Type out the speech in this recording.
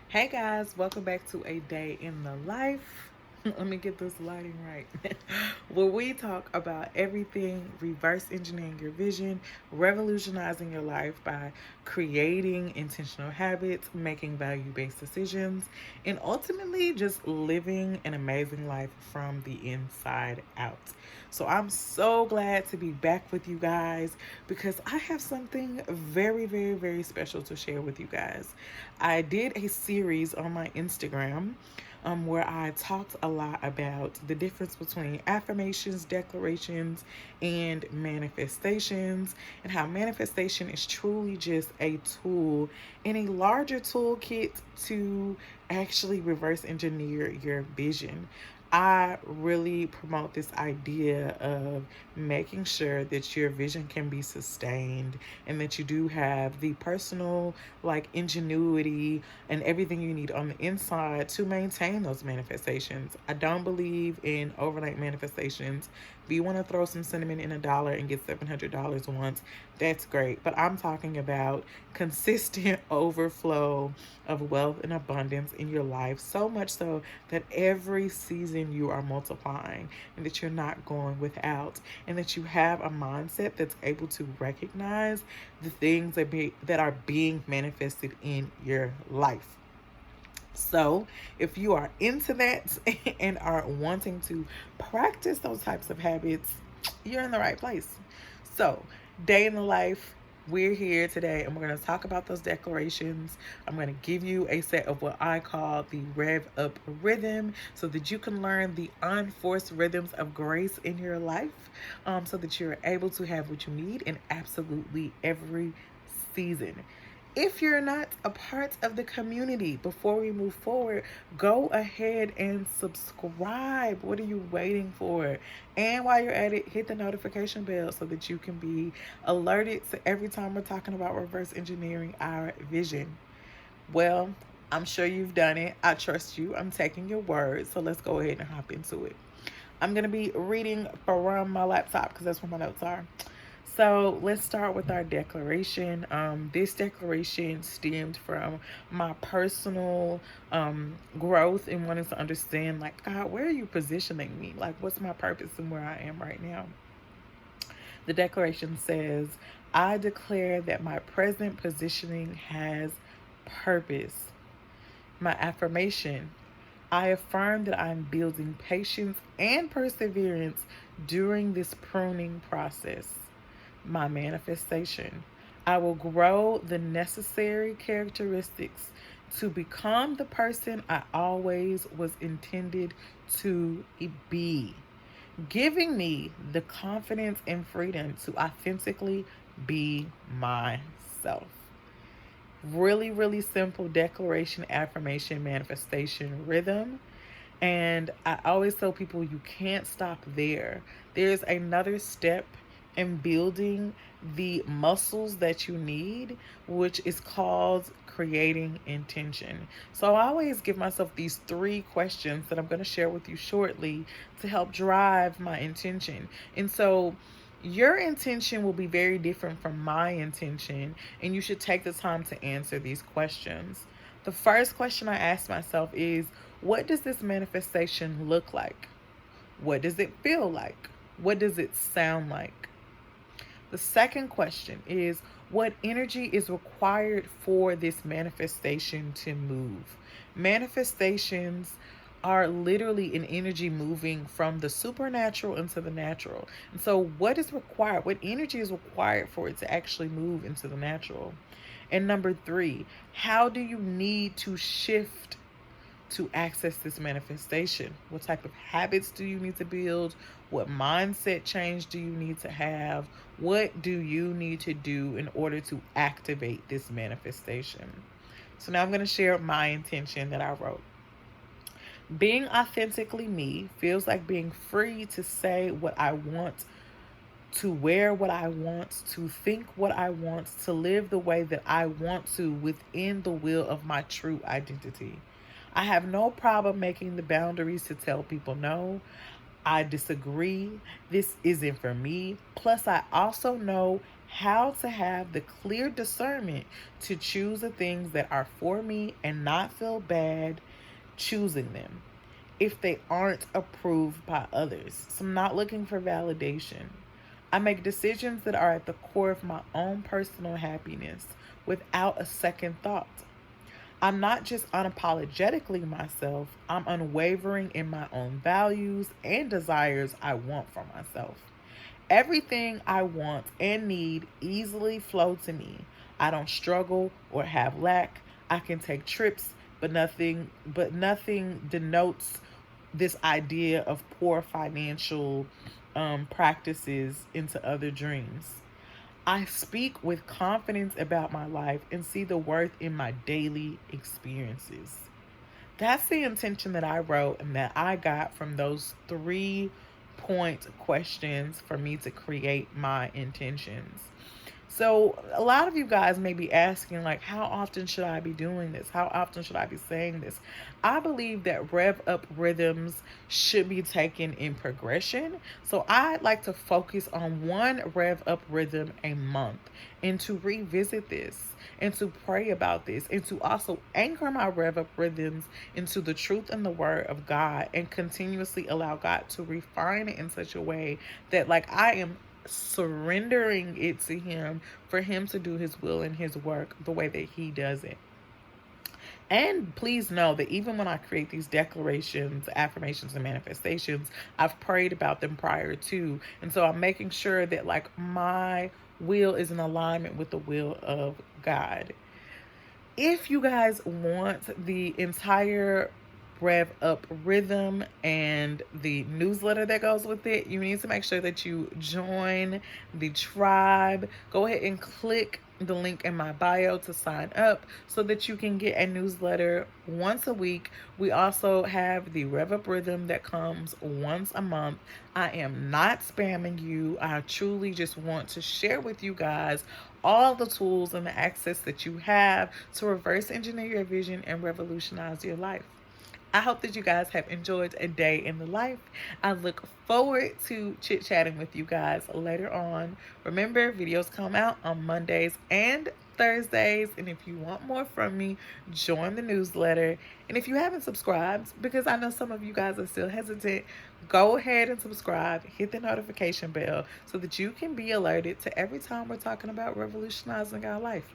Hey guys, welcome back to a day in the life. Let me get this lighting right. Where we talk about everything reverse engineering your vision, revolutionizing your life by creating intentional habits, making value based decisions, and ultimately just living an amazing life from the inside out. So I'm so glad to be back with you guys because I have something very, very, very special to share with you guys. I did a series on my Instagram where I talked a lot about the difference between affirmations, declarations, and manifestations, and how manifestation is truly just a tool in a larger toolkit to actually reverse engineer your vision. I really promote this idea of making sure that your vision can be sustained and that you do have the personal, like, ingenuity and everything you need on the inside to maintain those manifestations. I don't believe in overnight manifestations. If you want to throw some cinnamon in a dollar and get $700 once, that's great. But I'm talking about consistent overflow of wealth and abundance in your life, so much so that every season you are multiplying and that you're not going without, and that you have a mindset that's able to recognize the things that are being manifested in your life. So, if you are into that and are wanting to practice those types of habits, you're in the right place. So, day in the life, we're here today and we're going to talk about those declarations. I'm going to give you a set of what I call the Rev Up rhythm so that you can learn the unforced rhythms of grace in your life, so that you're able to have what you need in absolutely every season. If you're not a part of the community, before we move forward, go ahead and subscribe. What are you waiting for? And while you're at it, hit the notification bell so that you can be alerted to every time we're talking about reverse engineering our vision. Well, I'm sure you've done it. I trust you. I'm taking your word. So let's go ahead and hop into it. I'm going to be reading from my laptop because that's where my notes are. So let's start with our declaration. This declaration stemmed from my personal growth and wanting to understand, like, God, where are you positioning me? Like, what's my purpose and where I am right now? The declaration says, I declare that my present positioning has purpose. My affirmation, I affirm that I'm building patience and perseverance during this pruning process. My manifestation, I will grow the necessary characteristics to become the person I always was intended to be, giving me the confidence and freedom to authentically be myself. Really, really simple declaration, affirmation, manifestation rhythm. And I always tell people you can't stop there. There's another step in building the muscles that you need, which is called creating intention. So I always give myself these three questions that I'm going to share with you shortly to help drive my intention. And so your intention will be very different from my intention, and you should take the time to answer these questions. The first question I ask myself is, what does this manifestation look like? What does it feel like? What does it sound like? The second question is, what energy is required for this manifestation to move? Manifestations are literally an energy moving from the supernatural into the natural. And so, what is required? What energy is required for it to actually move into the natural? And number three, how do you need to shift to access this manifestation? What type of habits do you need to build? What mindset change do you need to have? What do you need to do in order to activate this manifestation? So now I'm going to share my intention that I wrote. Being authentically me feels like being free to say what I want, to wear what I want, to think what I want, to live the way that I want to within the will of my true identity. I have no problem making the boundaries to tell people no. I disagree. This isn't for me. Plus, I also know how to have the clear discernment to choose the things that are for me and not feel bad choosing them if they aren't approved by others. So I'm not looking for validation. I make decisions that are at the core of my own personal happiness without a second thought. I'm not just unapologetically myself, I'm unwavering in my own values and desires I want for myself. Everything I want and need easily flow to me. I don't struggle or have lack. I can take trips, but nothing denotes this idea of poor financial practices into other dreams. I speak with confidence about my life and see the worth in my daily experiences. That's the intention that I wrote and that I got from those 3 point questions for me to create my intentions. So, a lot of you guys may be asking, like, how often should I be doing this? How often should I be saying this? I believe that rev up rhythms should be taken in progression. So, I like to focus on one rev up rhythm a month and to revisit this and to pray about this and to also anchor my rev up rhythms into the truth and the word of God and continuously allow God to refine it in such a way that, like, I am surrendering it to him for him to do his will and his work the way that he does it. And please know that even when I create these declarations, affirmations, and manifestations, I've prayed about them prior to. And so I'm making sure that, like, my will is in alignment with the will of God. If you guys want the entire Rev Up rhythm and the newsletter that goes with it, you need to make sure that you join the tribe. Go ahead and click the link in my bio to sign up so that you can get a newsletter once a week. We also have the Rev Up Rhythm that comes once a month. I am not spamming you. I truly just want to share with you guys all the tools and the access that you have to reverse engineer your vision and revolutionize your life. I hope that you guys have enjoyed a day in the life. I look forward to chit chatting with you guys later on. Remember, videos come out on Mondays and Thursdays. And if you want more from me, join the newsletter. And if you haven't subscribed, because I know some of you guys are still hesitant, go ahead and subscribe, hit the notification bell so that you can be alerted to every time we're talking about revolutionizing our life.